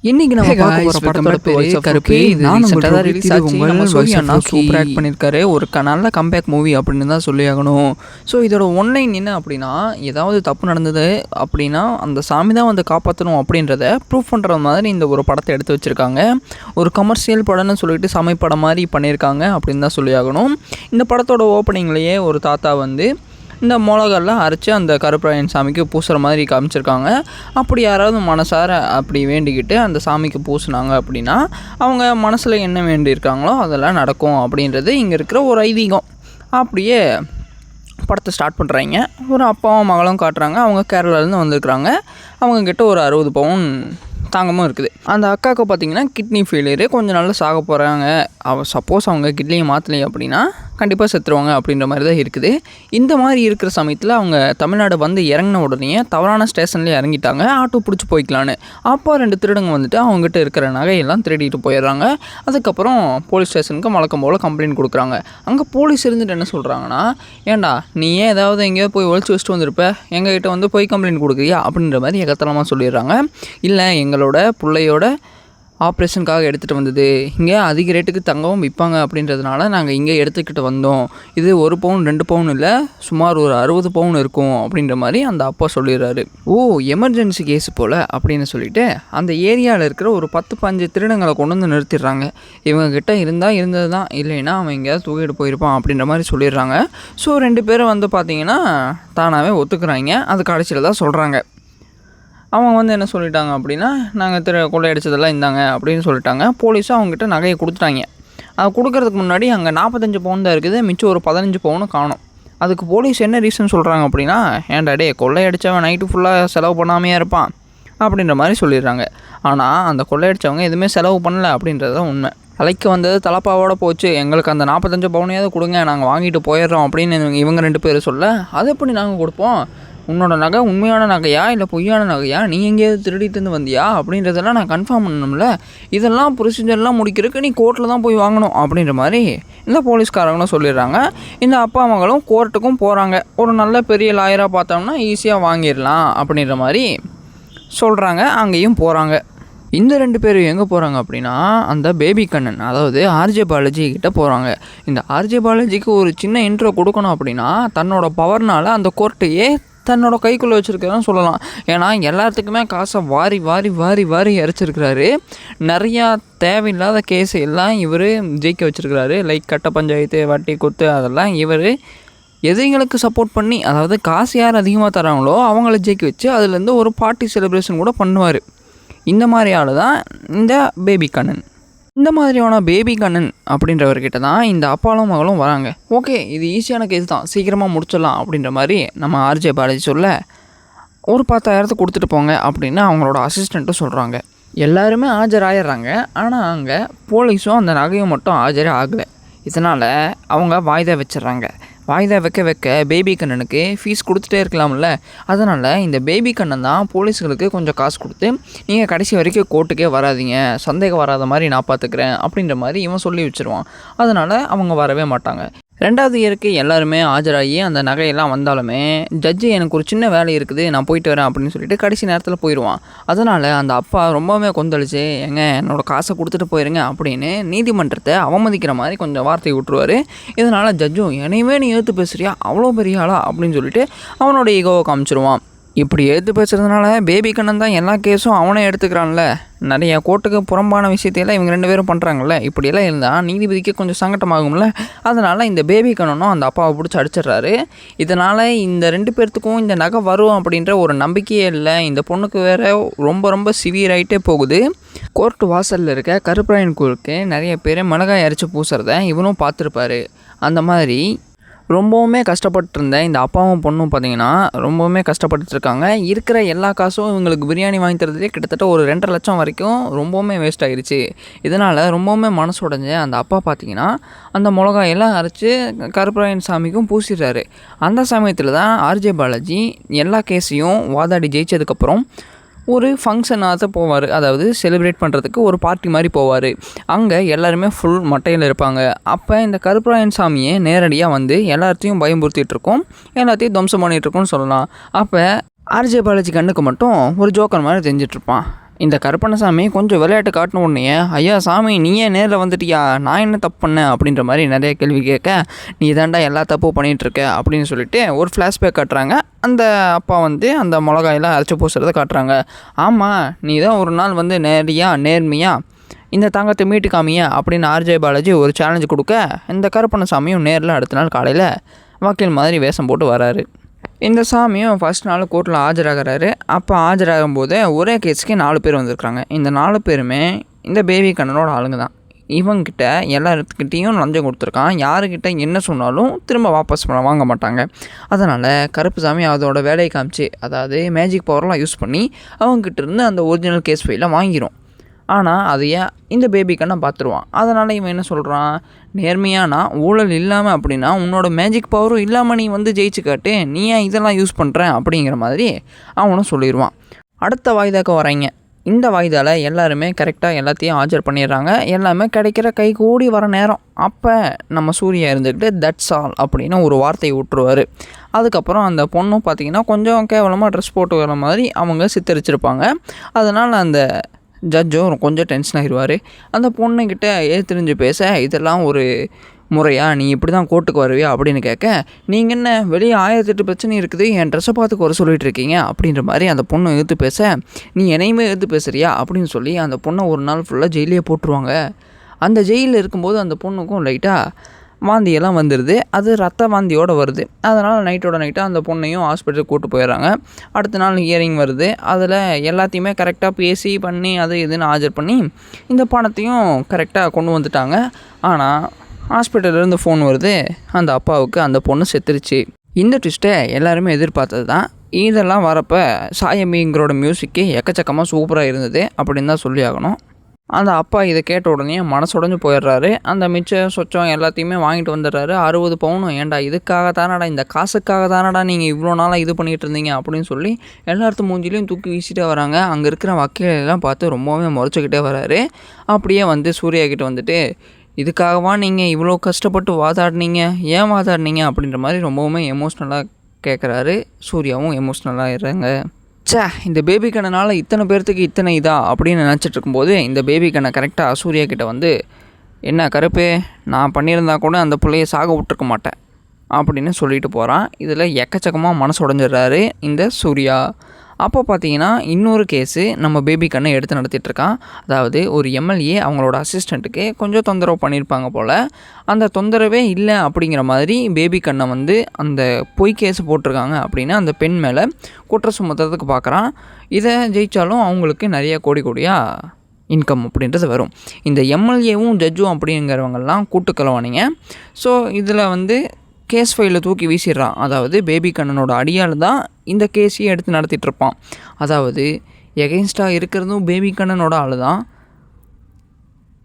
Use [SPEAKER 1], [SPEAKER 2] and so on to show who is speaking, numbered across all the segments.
[SPEAKER 1] இன்னைக்கு நம்ம பார்க்க போற படத்தோட பேரு கருப்பு. இது ரீசெண்டா தான் ரிலீஸ் ஆச்சு. நம்ம சூர்யா அண்ணா சூப்பரா ஆக்ட் பண்ணியிருக்காரு. ஒரு நல்ல கம்பேக் மூவி அப்படின்னு தான் சொல்லியாகணும். ஸோ இதோட ஒன்லைன் என்ன அப்படின்னா, ஏதாவது தப்பு நடந்தது அப்படின்னா அந்த சாமி தான் வந்து காப்பாற்றணும் அப்படின்றத ப்ரூவ் பண்ணுற மாதிரி இந்த ஒரு படத்தை எடுத்து வச்சுருக்காங்க. ஒரு கமர்ஷியல் படம்னு சொல்லிட்டு சமைப்படம் மாதிரி பண்ணியிருக்காங்க அப்படின்னு தான் சொல்லியாகணும். இந்த படத்தோட ஓப்பனிங்லேயே ஒரு தாத்தா வந்து இந்த மிளகாலாம் அரைச்சி அந்த கருப்பராயன் சாமிக்கு பூசுகிற மாதிரி காமிச்சிருக்காங்க. அப்படி யாராவது மனசார அப்படி வேண்டிக்கிட்டு அந்த சாமிக்கு பூசினாங்க அப்படின்னா அவங்க மனசில் என்ன வேண்டியிருக்காங்களோ அதெல்லாம் நடக்கும் அப்படின்றது இங்கே இருக்கிற ஒரு ஐதீகம். அப்படியே படத்தை ஸ்டார்ட் பண்ணுறாங்க. ஒரு அப்பாவும் மகளும் காட்டுறாங்க. அவங்க கேரளாலேருந்து வந்திருக்கிறாங்க. அவங்கக்கிட்ட ஒரு 60 பவுன் தாங்கமும் இருக்குது. அந்த அக்காவுக்கு பார்த்திங்கன்னா கிட்னி ஃபெயிலியரு, கொஞ்சம் நாளில் சாக போகிறாங்க. சப்போஸ் அவங்க கிட்னியை மாற்றலை அப்படின்னா கண்டிப்பாக செத்துருவாங்க அப்படின்ற மாதிரி தான் இருக்குது. இந்த மாதிரி இருக்கிற சமயத்தில் அவங்க தமிழ்நாடு வந்து இறங்கின உடனே தவறான ஸ்டேஷன்லேயே இறங்கிட்டாங்க. ஆட்டோ பிடிச்சி போய்க்கலான்னு. அப்போ 2 திருடங்க வந்துட்டு அவங்ககிட்ட இருக்கிற நகையெல்லாம் திருடிட்டு போயிடுறாங்க. அதுக்கப்புறம் போலீஸ் ஸ்டேஷனுக்கு வழக்கம் போல் கம்ப்ளைண்ட் கொடுக்குறாங்க. அங்கே போலீஸ் இருந்துட்டு என்ன சொல்கிறாங்கன்னா, ஏன்டா நீ ஏன் ஏதாவது எங்கேயோ போய் ஒழிச்சு வச்சுட்டு வந்திருப்ப, எங்ககிட்ட வந்து போய் கம்ப்ளைண்ட் கொடுக்குறியா அப்படின்ற மாதிரி எகத்தலமாக சொல்லிடுறாங்க. இல்லை, எங்களோட பிள்ளையோட ஆப்ரேஷனுக்காக எடுத்துகிட்டு வந்தது, இங்கே அதிக ரேட்டுக்கு தங்கவும் விற்பாங்க அப்படின்றதுனால நாங்கள் இங்கே எடுத்துக்கிட்டு வந்தோம். இது 1 பவுன் 2 பவுன் இல்லை, சுமார் ஒரு 60 பவுன் இருக்கும் அப்படின்ற மாதிரி அந்த அப்பா சொல்லிடுறாரு. ஓ, எமர்ஜென்சி கேஸ் போல் அப்படின்னு சொல்லிட்டு அந்த ஏரியாவில் இருக்கிற ஒரு 10-15 திருடங்களை கொண்டு வந்து நிறுத்திடுறாங்க. இவங்ககிட்ட இருந்தால் இருந்தது தான், இல்லைன்னா அவன் எங்கேயாவது தூக்கிட்டு போயிருப்பான் அப்படின்ற மாதிரி சொல்லிடுறாங்க. ஸோ 2 பேரும் வந்து பார்த்திங்கன்னா தானாகவே ஒத்துக்குறாங்க. அது கடைசியில் தான் சொல்கிறாங்க. அவங்க வந்து என்ன சொல்லிட்டாங்க அப்படின்னா, நாங்கள் கொள்ளையடிச்சதெல்லாம் இந்தாங்க அப்படின்னு சொல்லிட்டாங்க. போலீஸும் அவங்ககிட்ட நகையை கொடுத்துட்டாங்க. அது கொடுக்கறதுக்கு முன்னாடி அங்கே 45 பவுன் தான் இருக்குது, மிச்சம் ஒரு 15 பவுனும் காணும். அதுக்கு போலீஸ் என்ன ரீசன் சொல்கிறாங்க அப்படின்னா, ஏன்டா டே கொள்ளையடிச்சவன் நைட்டு ஃபுல்லாக செலவு பண்ணாமையே இருப்பான் அப்படின்ற மாதிரி சொல்லிடுறாங்க. ஆனால் அந்த கொள்ளையடிச்சவங்க எதுவுமே செலவு பண்ணலை அப்படின்றது தான் உண்மை. தலைக்கு வந்தது தலப்பாவோட போச்சு, எங்களுக்கு அந்த 45 பவுனையாவது கொடுங்க, நாங்கள் வாங்கிட்டு போயிடுறோம் அப்படின்னு இவங்க 2 பேர் சொல்ல, அது எப்படி நாங்கள் கொடுப்போம், உன்னோட நகை உண்மையான நகையா இல்லை பொய்யான நகையா, நீ எங்கேயாவது திருடிட்டு வந்தியா அப்படின்றதெல்லாம் நான் கன்ஃபார்ம் பண்ணணும்ல, இதெல்லாம் ப்ரொசீஜர்லாம் முடிக்கிறதுக்கு நீ கோர்ட்டில் தான் போய் வாங்கணும் அப்படின்ற மாதிரி இந்த போலீஸ்காரங்களும் சொல்லிடுறாங்க. இந்த அப்பா மகளும் கோர்ட்டுக்கும் போகிறாங்க. ஒரு நல்ல பெரிய லாயராக பார்த்தோம்னா ஈஸியாக வாங்கிடலாம் அப்படின்ற மாதிரி சொல்கிறாங்க. அங்கேயும் போகிறாங்க. இந்த 2 பேரும் எங்கே போகிறாங்க அப்படின்னா, அந்த பேபி கண்ணன், அதாவது ஆர்ஜே பாலாஜி கிட்டே போகிறாங்க. இந்த ஆர்ஜே பாலாஜிக்கு ஒரு சின்ன இன்ட்ரோ கொடுக்கணும் அப்படின்னா தன்னோட பவர்னால் அந்த கோர்ட்டையே தன்னோட கைக்குள்ளே வச்சுருக்கிறதான் சொல்லலாம். ஏன்னா எல்லாத்துக்குமே காசை வாரி வாரி வாரி வாரி இறைச்சிருக்கிறாரு. நிறையா தேவையில்லாத கேஸ் எல்லாம் இவர் ஜெயிக்க வச்சுருக்கிறாரு. லைக் கட்ட பஞ்சாயத்து, வட்டி குத்து, அதெல்லாம் இவர் எதிரிங்களுக்கு சப்போர்ட் பண்ணி, அதாவது காசு யார் அதிகமாக தராங்களோ அவங்கள ஜெயிக்க வச்சு அதுலேருந்து ஒரு பார்ட்டி செலிப்ரேஷன் கூட பண்ணுவார். இந்த மாதிரி ஆள் தான் இந்த பேபி கண்ணன். இந்த மாதிரியான பேபி கண்ணன் அப்படின்றவர்கிட்ட தான் இந்த அப்பாலும் மகளும் வராங்க. ஓகே, இது ஈஸியான கேஸ் தான், சீக்கிரமாக முடிச்சிடலாம் அப்படின்ற மாதிரி நம்ம ஆர்ஜே பாலாஜி சொல்ல, ஒரு 10,000 கொடுத்துட்டு போங்க அப்படின்னு அவங்களோட அசிஸ்டண்ட்டும் சொல்கிறாங்க. எல்லாருமே ஆஜராகிடுறாங்க. ஆனால் அங்கே போலீஸும் அந்த நகையும் மட்டும் ஆஜரே ஆகலை. இதனால் அவங்க வாய்தா வச்சிட்றாங்க. வாய்தா வைக்க பேபி கண்ணனுக்கு ஃபீஸ் கொடுத்துட்டே இருக்கலாம்ல. அதனால் இந்த பேபி கண்ணன் தான் போலீஸுகளுக்கு கொஞ்சம் காசு கொடுத்து, நீங்கள் கடைசி வரைக்கும் கோர்ட்டுக்கே வராதிங்க, சந்தேகம் வராத மாதிரி நான் பார்த்துக்கிறேன் அப்படின்ற மாதிரி இவன் சொல்லி வச்சுருவான். அதனால் அவங்க வரவே மாட்டாங்க. 2வது இயருக்கு எல்லாருமே ஆஜராகி அந்த நகையெல்லாம் வந்தாலுமே ஜட்ஜு எனக்கு ஒரு சின்ன வேலை இருக்குது, நான் போயிட்டு வரேன் அப்படின்னு சொல்லிட்டு கடைசி நேரத்தில் போயிடுவான். அதனால் அந்த அப்பா ரொம்பவுமே கொந்தளிச்சு, என்னோடய காசை கொடுத்துட்டு போயிருங்க அப்படின்னு நீதிமன்றத்தை அவமதிக்கிற மாதிரி கொஞ்சம் வார்த்தை விட்டுருவார். இதனால் ஜட்ஜும் என்னையுமே நீ ஏற்று பேசுறியா, அவ்வளோ பெரிய ஆளா அப்படின்னு சொல்லிட்டு அவனோட ஈகோவை காமிச்சிருவான். இப்படி எடுத்து பேசுகிறதுனால பேபி கண்ணன் தான் எல்லா கேஸும் அவனே எடுத்துக்கிறான்ல. நிறைய கோர்ட்டுக்கு புறம்பான விஷயத்தையெல்லாம் இவங்க 2 பேரும் பண்ணுறாங்கல்ல. இப்படியெல்லாம் இருந்தால் நீதிபதிக்கு கொஞ்சம் சங்கட்டமாகும்ல. அதனால் இந்த பேபி கண்ணனும் அந்த அப்பாவை பிடிச்சி அடிச்சிடுறாரு. இதனால் இந்த 2 பேர்த்துக்கும் இந்த நகை வரும் அப்படின்ற ஒரு நம்பிக்கையே இல்லை. இந்த பொண்ணுக்கு வேறு ரொம்ப ரொம்ப சிவியர் ஆகிட்டே போகுது. கோர்ட்டு வாசலில் இருக்க கருப்பராயன் கோயிலுக்கு நிறைய பேர் மிளகாய் அரைச்சி பூசுறத இவனும் பார்த்துருப்பாரு. அந்த மாதிரி ரொம்பவுமே கஷ்டப்பட்டுருந்தேன் இந்த அப்பாவும் பொண்ணும் பார்த்திங்கன்னா ரொம்பவுமே கஷ்டப்பட்டுருக்காங்க. இருக்கிற எல்லா காசும் இவங்களுக்கு பிரியாணி வாங்கி தரதுலேயே கிட்டத்தட்ட ஒரு 2.5 லட்சம் வரைக்கும் ரொம்பவுமே வேஸ்ட் ஆகிடுச்சு. இதனால் ரொம்பவுமே மனசு உடஞ்ச அந்த அப்பா பார்த்திங்கன்னா அந்த மிளகாயெல்லாம் அரைச்சி கருப்பராயன் சாமிக்கும் பூசிடுறாரு. அந்த சமயத்தில் தான் ஆர்ஜே பாலாஜி எல்லா கேஸையும் வாதாடி ஜெயிச்சதுக்கப்புறம் ஒரு ஃபங்க்ஷனாக போவார். அதாவது செலிப்ரேட் பண்ணுறதுக்கு ஒரு பார்ட்டி மாதிரி போவார். அங்கே எல்லாருமே ஃபுல் மட்டையில் இருப்பாங்க. அப்போ இந்த கருப்பராயன் சாமியை நேரடியாக வந்து எல்லாத்தையும் பயம்புறுத்திகிட்ருக்கோம், எல்லாத்தையும் துவம்சம் பண்ணிகிட்ருக்கோன்னு சொல்லலாம். அப்போ ஆர்ஜே பாலாஜி கண்ணுக்கு மட்டும் ஒரு ஜோக்கர் மாதிரி தெரிஞ்சிட்ருப்பான். இந்த கருப்பண்ணசாமி கொஞ்சம் விளையாட்டு காட்டின உடனே, ஐயா சாமி நீயே நேரில் வந்துட்டியா, நான் என்ன தப்பு பண்ணேன் அப்படின்ற மாதிரி நிறைய கேள்வி கேட்க, நீ தாண்டா எல்லா தப்பும் பண்ணிகிட்ருக்க அப்படின்னு சொல்லிட்டு ஒரு ஃப்ளாஷ்பேக் காட்டுறாங்க. அந்த அப்பா வந்து அந்த மிளகாயெல்லாம் அரைச்சி பூசுறதை காட்டுறாங்க. ஆமாம், நீ தான் ஒரு நாள் வந்து நேர்மையாக இந்த தங்கத்தை மீட்டு காமிய அப்படின்னு ஆர்ஜே பாலாஜி ஒரு சேலஞ்சு கொடுக்க, இந்த கருப்பண்ணசாமியும் நேரில் அடுத்த நாள் காலையில் வக்கீல் மாதிரி வேஷம் போட்டு வராரு. இந்த சாமியும் ஃபஸ்ட் நாள் கோர்ட்டில் ஆஜராகிறாரு. அப்போ ஆஜராகும்போது ஒரே கேஸுக்கு 4 பேர் வந்திருக்காங்க. இந்த 4 பேருமே இந்த பேபி கண்ணனோட ஆளுங்க தான். இவங்கிட்ட எல்லாத்துக்கிட்டேயும் லஞ்சம் கொடுத்துருக்கான். யாருக்கிட்ட என்ன சொன்னாலும் திரும்ப வாபஸ் வாங்க மாட்டாங்க. அதனால் கருப்புசாமி அதோட வேலையை காமிச்சு, அதாவது மேஜிக் பவர்லாம் யூஸ் பண்ணி அவங்ககிட்ட இருந்து அந்த ஒரிஜினல் கேஸ் ஃபைலை வாங்கிடும். ஆனால் அதையே இந்த பேபி கண்ணை பார்த்துருவான். அதனால் இவன் என்ன சொல்கிறான், நேர்மையானா ஊழல் இல்லாமல் அப்படின்னா உன்னோட மேஜிக் பவரும் இல்லாமல் நீ வந்து ஜெயிச்சு காட்டு, நீ ஏன் இதெல்லாம் யூஸ் பண்ணுற அப்படிங்கிற மாதிரி அவனும் சொல்லிடுவான். அடுத்த வாய்தாக்க வராங்க. இந்த வாய்தாவில் எல்லாருமே கரெக்டாக எல்லாத்தையும் ஆஜர் பண்ணிடுறாங்க. எல்லாமே கிடைக்கிற கை கூடி வர நேரம். அப்போ நம்ம சூர்யா இருந்துக்கிட்டு தட்ஸ் ஆல் அப்படின்னு ஒரு வார்த்தையை விட்டுருவார். அதுக்கப்புறம் அந்த பொண்ணும் பார்த்திங்கன்னா கொஞ்சம் கேவலமாக ட்ரெஸ் போட்டு வர மாதிரி அவங்க சித்தரிச்சிருப்பாங்க. அதனால் அந்த ஜட்ஜும் கொஞ்சம் டென்ஷன் ஆகிடுவார். அந்த பொண்ணுக்கிட்ட தெரிஞ்சு பேச, இதெல்லாம் ஒரு முறையா, நீ இப்படி தான் கோர்ட்டுக்கு வருவியா அப்படின்னு கேட்க, நீங்கள் என்ன வெளியே 1008 பிரச்சனை இருக்குது, என் ட்ரெஸ்ஸை பார்த்துக்கு வர சொல்லிட்டு இருக்கீங்க அப்படின்ற மாதிரி அந்த பொண்ணை எதிர்த்து பேச, நீ என்னையுமே எதிர்த்து பேசுறியா அப்படின்னு சொல்லி அந்த பொண்ணை ஒரு நாள் ஃபுல்லாக ஜெயிலே போட்டுருவாங்க. அந்த ஜெயிலில் இருக்கும்போது அந்த பொண்ணுக்கும் லைட்டாக வாந்தியெல்லாம் வந்துடுது. அது ரத்த வாந்தியோடு வருது. அதனால் நைட்டாக அந்த பொண்ணையும் ஹாஸ்பிட்டலுக்கு கூப்பிட்டு போயிடுறாங்க. அடுத்த நாள் ஹியரிங் வருது. அதில் எல்லாத்தையுமே கரெக்டாக பேசி பண்ணி அது இதுன்னு ஆஜர் பண்ணி இந்த பணத்தையும் கரெக்டாக கொண்டு வந்துட்டாங்க. ஆனால் ஹாஸ்பிட்டல்லேருந்து ஃபோன் வருது, அந்த அப்பாவுக்கு அந்த பொண்ணு செத்துருச்சு. இந்த ட்விஸ்ட்டை எல்லாருமே எதிர்பார்த்தது தான். இதெல்லாம் வரப்போ சாயமிங்கிறோட மியூசிக்கு எக்கச்சக்கமாக சூப்பராக இருந்தது அப்படின்னு தான் சொல்லி ஆகணும். அந்த அப்பா இதை கேட்ட உடனே மனசுடைஞ்சு போயிடுறாரு. அந்த மிச்சம் சொச்சம் எல்லாத்தையுமே வாங்கிட்டு வந்துடுறாரு. 60 பவுனும், ஏன்டா இதுக்காக தானடா, இந்த காசுக்காக தானடா நீங்கள் இவ்வளோ நாளாக இது பண்ணிகிட்டு இருந்தீங்க அப்படின்னு சொல்லி எல்லாத்து மூஞ்சிலையும் தூக்கி வீசிட்டே வராங்க. அங்கே இருக்கிற வக்கீலெல்லாம் பார்த்து ரொம்பவே முறைச்சிக்கிட்டே வராரு. அப்படியே வந்து சூர்யா கிட்ட வந்துட்டு, இதுக்காகவா நீங்கள் இவ்வளோ கஷ்டப்பட்டு வாதாடினீங்க, ஏன் வாதாடினீங்க அப்படின்ற மாதிரி ரொம்பவுமே எமோஷ்னலாக கேட்குறாரு. சூர்யாவும் எமோஷ்னலாக இருறாங்க. இந்த பேபி கண்ணனால் இத்தனை பேர்த்துக்கு இத்தனை இதா அப்படின்னு நினச்சிட்டு இருக்கும்போது இந்த பேபி கண்ணை கரெக்டாக சூர்யா கிட்ட வந்து, என்ன கருப்பு, நான் பண்ணியிருந்தா கூட அந்த பிள்ளைய சாக விட்டுருக்க மாட்டேன் அப்படின்னு சொல்லிட்டு போகிறான். இதில் எக்கச்சக்கமாக மனசு உடஞ்சிடுறாரு இந்த சூர்யா. அப்போ பார்த்தீங்கன்னா இன்னொரு கேஸு நம்ம பேபி கண்ணை எடுத்து நடத்திட்டுருக்கான். அதாவது ஒரு எம்எல்ஏ அவங்களோட அசிஸ்டண்ட்டுக்கு கொஞ்சம் தொந்தரவு பண்ணியிருப்பாங்க போல். அந்த தொந்தரவே இல்லை அப்படிங்கிற மாதிரி பேபி கண்ணை வந்து அந்த பொய் கேஸ் போட்டிருக்காங்க அப்படின்னு அந்த பெண் மேலே குற்றம் சுமத்துறதுக்கு பார்க்குறான். இதை ஜெயித்தாலும் அவங்களுக்கு நிறைய கோடியாக இன்கம் அப்படின்றது வரும். இந்த எம்எல்ஏவும் ஜட்ஜும் அப்படிங்கிறவங்கெல்லாம் கூட்டுக்கலவானிங்க. ஸோ இதில் வந்து கேஸ் ஃபைலில் தூக்கி வீசிடுறான். அதாவது பேபி கண்ணனோட அடியால் தான் இந்த கேஸையே எடுத்து நடத்திட்டுருப்பான். அதாவது எகெயின்ஸ்டாக இருக்கிறதும் பேபி கண்ணனோட ஆள் தான்,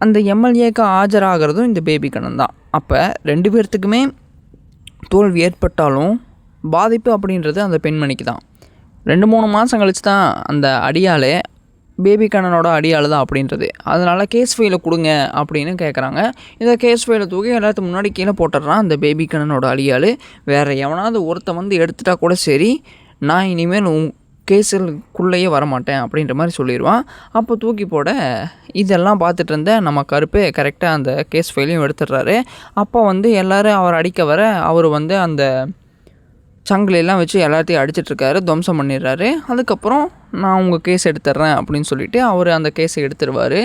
[SPEAKER 1] அந்த எம்எல்ஏக்கு ஆஜராகிறதும் இந்த பேபி கண்ணன் தான். அப்போ 2 பேர்த்துக்குமே தோல்வி ஏற்பட்டாலும் பாதிப்பு அப்படின்றது அந்த பெண்மணிக்கு தான். 2-3 மாதம் கழிச்சு தான் அந்த அடியாலே பேபி கண்ணனோட அடியாள் தான் அப்படின்றது. அதனால் கேஸ் ஃபைலை கொடுங்க அப்படின்னு கேட்குறாங்க. இந்த கேஸ் ஃபைலை தூக்கி எல்லாத்துக்கு முன்னாடி கீழே போட்டுடுறான் அந்த பேபி கண்ணனோட அடியாள். வேறு எவனாவது ஒருத்தன் வந்து எடுத்துட்டா கூட சரி, நான் இனிமேல் கேஸுக்குள்ளேயே வரமாட்டேன் அப்படின்ற மாதிரி சொல்லிடுவான். அப்போ தூக்கி போட இதெல்லாம் பார்த்துட்டு இருந்த நம்ம கருப்பு கரெக்டாக அந்த கேஸ் ஃபைலையும் எடுத்துடுறாரு. அப்போ வந்து எல்லோரும் அவர் அடிக்க வர அவர் வந்து அந்த சங்கிலெல்லாம் வச்சு எல்லாத்தையும் அடிச்சிட்ருக்காரு, துவம்சம் பண்ணிடுறாரு. அதுக்கப்புறம் நான் உங்கள் கேஸ் எடுத்துட்றேன் அப்படின்னு சொல்லிவிட்டு அவர் அந்த கேஸை எடுத்துடுவார்.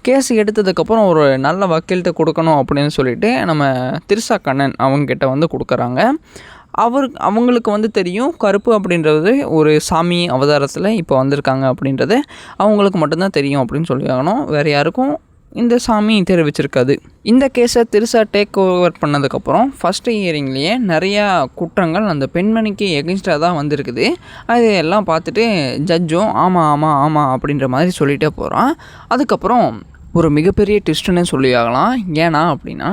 [SPEAKER 1] கேஸ் எடுத்ததுக்கப்புறம் ஒரு நல்ல வக்கீல்கிட்ட கொடுக்கணும் அப்படின்னு சொல்லிவிட்டு நம்ம திரிசா கண்ணன் அவங்கக்கிட்ட வந்து கொடுக்குறாங்க. அவங்களுக்கு வந்து தெரியும் கருப்பு அப்படின்றது ஒரு சாமி அவதாரத்தில் இப்போ வந்திருக்காங்க அப்படின்றது அவங்களுக்கு மட்டும்தான் தெரியும் அப்படின்னு சொல்லி ஆகணும். வேறு யாருக்கும் இந்த சாமி தெரிவிச்சிருக்காது. இந்த கேஸை திரிசா டேக் ஓவர் பண்ணதுக்கப்புறம் ஃபஸ்ட்டு ஹியரிங்லேயே நிறையா குற்றங்கள் அந்த பெண்மணிக்கு எகென்ஸ்டாக தான் வந்திருக்குது. அதையெல்லாம் பார்த்துட்டு ஜட்ஜும் ஆமாம் அப்படின்ற மாதிரி சொல்லிகிட்டே போகிறான். அதுக்கப்புறம் ஒரு மிகப்பெரிய ட்விஸ்ட்டுன்னு சொல்லி ஆகலாம். ஏன்னா அப்படின்னா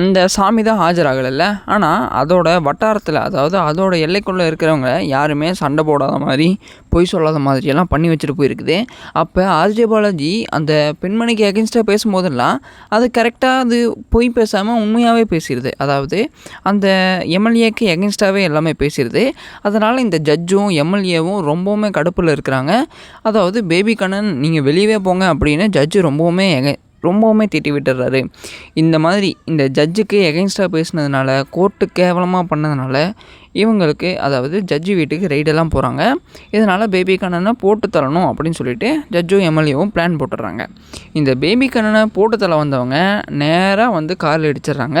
[SPEAKER 1] இந்த சாமி தான் ஆஜராகலைல்ல. ஆனால் அதோட வட்டாரத்தில், அதாவது அதோட எல்லைக்குள்ளே இருக்கிறவங்க யாருமே சண்டை போடாத மாதிரி, பொய் சொல்லாத மாதிரியெல்லாம் பண்ணி வச்சுட்டு போயிருக்குது. அப்போ ஆர்ஜே பாலாஜி அந்த பெண்மணிக்கு எகென்ஸ்டாக பேசும்போதெல்லாம் அது கரெக்டாக அது பொய் பேசாமல் உண்மையாகவே பேசிடுது. அதாவது அந்த எம்எல்ஏக்கு எகென்ஸ்டாகவே எல்லாமே பேசிடுது. அதனால் இந்த ஜட்ஜும் எம்எல்ஏவும் ரொம்பவுமே கடுப்பில் இருக்கிறாங்க. அதாவது பேபி கண்ணன் நீங்கள் வெளியவே போங்க அப்படின்னு ஜட்ஜு ரொம்பவுமே திட்டி விட்டுறாரு. இந்த மாதிரி இந்த ஜட்ஜுக்கு எகென்ஸ்டாக பேசினதுனால, கோர்ட்டு கேவலமாக பண்ணதுனால இவங்களுக்கு, அதாவது ஜட்ஜு வீட்டுக்கு ரைடெல்லாம் போகிறாங்க. இதனால் பேபி கண்ணனை போட்டு தரணும் அப்படின்னு சொல்லிட்டு ஜட்ஜும் எம்எல்ஏவும் பிளான் போட்டுடுறாங்க. இந்த பேபி கண்ணனை போட்டு தர வந்தவங்க நேராக வந்து காரில் இடிச்சிடுறாங்க.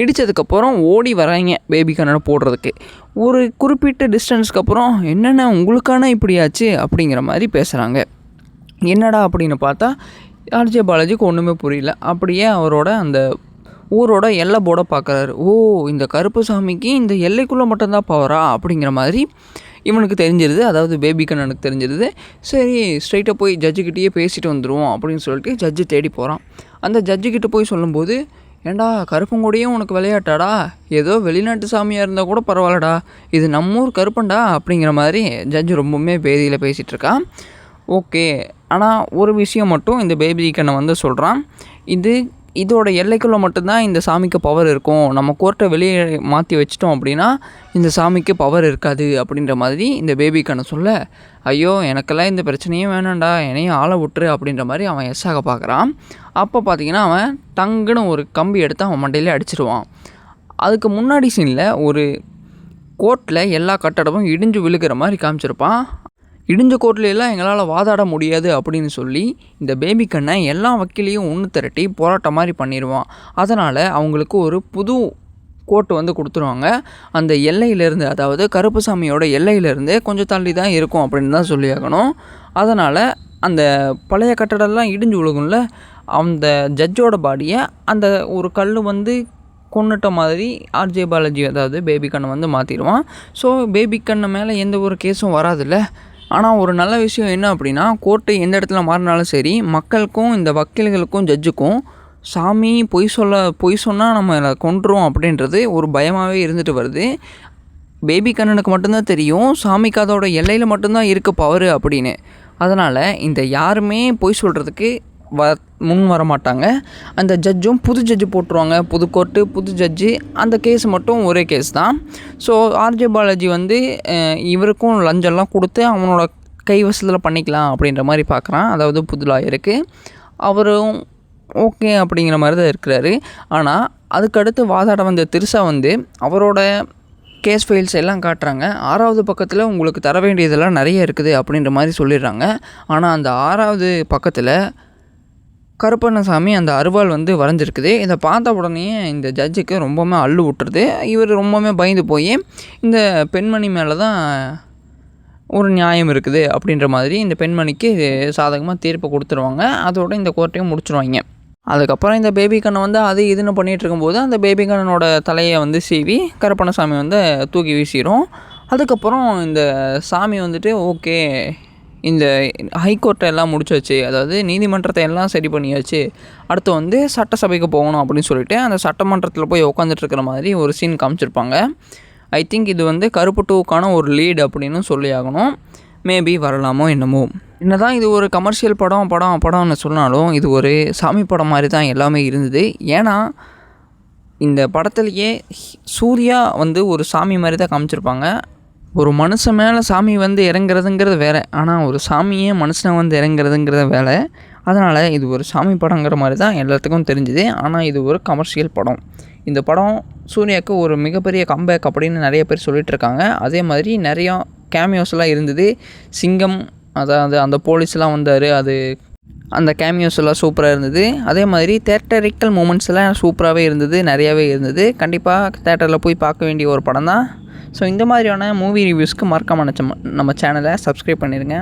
[SPEAKER 1] இடித்ததுக்கப்புறம் ஓடி வராங்க பேபி கண்ணனை போடுறதுக்கு. ஒரு குறிப்பிட்ட டிஸ்டன்ஸ்க்கு அப்புறம் என்னென்ன உங்களுக்கான இப்படியாச்சு அப்படிங்கிற மாதிரி பேசுகிறாங்க. என்னடா அப்படின்னு பார்த்தா ஆர்ஜே பாலாஜிக்கு ஒன்றுமே புரியல. அப்படியே அவரோட அந்த ஊரோட எல்லை போர்டை பார்க்குறாரு. ஓ, இந்த கருப்பு சாமிக்கு இந்த எல்லைக்குள்ளே மட்டும்தான் பவரா அப்படிங்கிற மாதிரி இவனுக்கு தெரிஞ்சிருது. அதாவது பேபி கண்ணனுக்கு தெரிஞ்சிருது. சரி, ஸ்ட்ரைட்டாக போய் ஜட்ஜுக்கிட்டேயே பேசிட்டு வந்துடுவோம் அப்படின்னு சொல்லிட்டு ஜட்ஜு தேடி போகிறான். அந்த ஜட்ஜுக்கிட்ட போய் சொல்லும்போது, ஏண்டா கருப்பங்கூடையும் உனக்கு விளையாட்டாடா, ஏதோ வெளிநாட்டு சாமியாக இருந்தால் கூட பரவாயில்லடா, இது நம்மூர் கருப்பண்டா அப்படிங்கிற மாதிரி ஜட்ஜு ரொம்பவுமே பேதியில் பேசிகிட்ருக்கான். ஓகே, ஆனால் ஒரு விஷயம் மட்டும் இந்த பேபி கண்ணை வந்து சொல்கிறான். இதோட எல்லைக்குள்ளே மட்டும்தான் இந்த சாமிக்கு பவர் இருக்கும், நம்ம கோர்ட்டை வெளியே மாற்றி வச்சிட்டோம் அப்படின்னா இந்த சாமிக்கு பவர் இருக்காது அப்படின்ற மாதிரி இந்த பேபி கண்ணை சொல்ல, ஐயோ எனக்கெல்லாம் இந்த பிரச்சனையும் வேணாண்டா, என்னையும் ஆளை விட்டுரு அப்படின்ற மாதிரி அவன் எஸ்ஸாக பார்க்குறான். அப்போ பார்த்தீங்கன்னா அவன் டங்குன்னு ஒரு கம்பி எடுத்து அவன் மண்டையிலே அடிச்சிடுவான். அதுக்கு முன்னாடி சீனில் ஒரு கோர்ட்டில் எல்லா கட்டடமும் இடிஞ்சு விழுகிற மாதிரி காமிச்சிருப்பான். இடிஞ்ச கோர்ட்லையெல்லாம் எங்களால் வாதாட முடியாது அப்படின்னு சொல்லி இந்த பேபி கண்ணை எல்லா வக்கீலையும் ஒன்று திரட்டி போராட்டம் மாதிரி பண்ணிடுவான். அதனால் அவங்களுக்கு ஒரு புது கோர்ட்டு வந்து கொடுத்துருவாங்க. அந்த எல்லையிலேருந்து, அதாவது கருப்புசாமியோட எல்லையிலேருந்து கொஞ்சம் தள்ளி தான் இருக்கும் அப்படின்னு தான் சொல்லியாகணும். அதனால் அந்த பழைய கட்டடம்லாம் இடிஞ்சு விழுகும்ல, அந்த ஜட்ஜோட பாடியை அந்த ஒரு கல் வந்து கொன்னுட்ட மாதிரி ஆர்ஜே பாலாஜி, அதாவது பேபி கண்ணை வந்து மாற்றிடுவான். ஸோ பேபி கண்ணை மேலே எந்த ஒரு கேஸும் வராதில்ல. ஆனால் ஒரு நல்ல விஷயம் என்ன அப்படின்னா, கோர்ட்டு எந்த இடத்துல மாறினாலும் சரி, மக்களுக்கும் இந்த வக்கீல்களுக்கும் ஜட்ஜுக்கும் சாமி பொய் சொன்னால் நம்ம கொன்றுவோம் அப்படின்றது ஒரு பயமாகவே இருந்துட்டு வருது. பேபி கண்ணனுக்கு மட்டும்தான் தெரியும் சாமிக்கு அதோட எல்லையில் மட்டும்தான் இருக்க பவர் அப்படின்னு. அதனால் இந்த யாருமே பொய் சொல்கிறதுக்கு முன் வர மாட்டாங்க. அந்த ஜட்ஜும் புது ஜட்ஜு போட்டுருவாங்க, புது கோர்ட்டு புது ஜட்ஜு. அந்த கேஸ் மட்டும் ஒரே கேஸ் தான். ஸோ ஆர்ஜே பாலாஜி வந்து இவருக்கும் லஞ்சம்லாம் கொடுத்து அவனோட கைவசத்தில் பண்ணிக்கலாம் அப்படின்ற மாதிரி பார்க்குறான். அதாவது புது லாயருக்கு அவரும் ஓகே அப்படிங்கிற மாதிரி தான் இருக்கிறாரு. ஆனால் அதுக்கடுத்து வாதாட வந்த திரிஷா வந்து அவரோட கேஸ் ஃபைல்ஸ் எல்லாம் காட்டுறாங்க. 6வது பக்கத்தில் உங்களுக்கு தர வேண்டியதெல்லாம் நிறைய இருக்குது அப்படின்ற மாதிரி சொல்லிடுறாங்க. ஆனால் அந்த 6வது பக்கத்தில் கருப்பண்ணசாமி அந்த அருவாள் வந்து வரைஞ்சிருக்குது. இதை பார்த்த உடனே இந்த ஜட்ஜுக்கு ரொம்பவுமே அள்ளு விட்டுருது. இவர் ரொம்பவுமே பயந்து போய் இந்த பெண்மணி மேலே தான் ஒரு நியாயம் இருக்குது அப்படின்ற மாதிரி இந்த பெண்மணிக்கு சாதகமாக தீர்ப்பு கொடுத்துருவாங்க. அதோட இந்த கோர்ட்டையும் முடிச்சுருவாங்க. அதுக்கப்புறம் இந்த பேபி கண்ணை வந்து அது இதுன்னு பண்ணிகிட்டு இருக்கும்போது அந்த பேபி கண்ணனோட தலையை வந்து சீவி கருப்பண்ணசாமி வந்து தூக்கி வீசிடும். அதுக்கப்புறம் இந்த சாமி வந்துட்டு ஓகே, இந்த ஹைகோர்ட்டை எல்லாம் முடிச்சாச்சு, அதாவது நீதிமன்றத்தை எல்லாம் சரி பண்ணியாச்சு, அடுத்து வந்து சட்டசபைக்கு போகணும் அப்படின்னு சொல்லிட்டு அந்த சட்டமன்றத்தில் போய் உட்காந்துட்ருக்கிற மாதிரி ஒரு சீன் காமிச்சிருப்பாங்க. ஐ திங்க் இது வந்து கருப்பு 2க்கான ஒரு லீடு அப்படின்னு சொல்லி ஆகணும். மேபி வரலாமோ என்னமோ. என்னதான் இது ஒரு கமர்ஷியல் படம்னு சொன்னாலும் இது ஒரு சாமி படம் மாதிரி தான் எல்லாமே இருந்தது. ஏன்னா இந்த படத்துலையே சூர்யா வந்து ஒரு சாமி மாதிரி தான் காமிச்சிருப்பாங்க. ஒரு மனுஷன் மேலே சாமி வந்து இறங்குறதுங்கிறது வேறு, ஆனால் ஒரு சாமியே மனுஷனை வந்து இறங்குறதுங்கிறது வேலை. அதனால் இது ஒரு சாமி படங்கிற மாதிரி தான் எல்லாத்துக்கும் தெரிஞ்சுது. ஆனால் இது ஒரு கமர்ஷியல் படம். இந்த படம் சூர்யாவுக்கு ஒரு மிகப்பெரிய கம்பேக் அப்படின்னு நிறைய பேர் சொல்லிகிட்ருக்காங்க. அதே மாதிரி நிறையா கேமியோஸ்லாம் இருந்தது. சிங்கம், அதாவது அந்த போலீஸ்லாம் வந்தார், அந்த கேமியோஸ் எல்லாம் சூப்பராக இருந்தது. அதே மாதிரி தேட்டரிக்கல் மூமெண்ட்ஸ் எல்லாம் சூப்பராகவே இருந்தது, நிறையாவே இருந்தது. கண்டிப்பாக தேட்டரில் போய் பார்க்க வேண்டிய ஒரு படம் தான். ஸோ இந்த மாதிரியான மூவி ரிவ்யூஸ்க்கு மறக்காம நம்ம சேனலை சப்ஸ்கிரைப் பண்ணிடுங்க.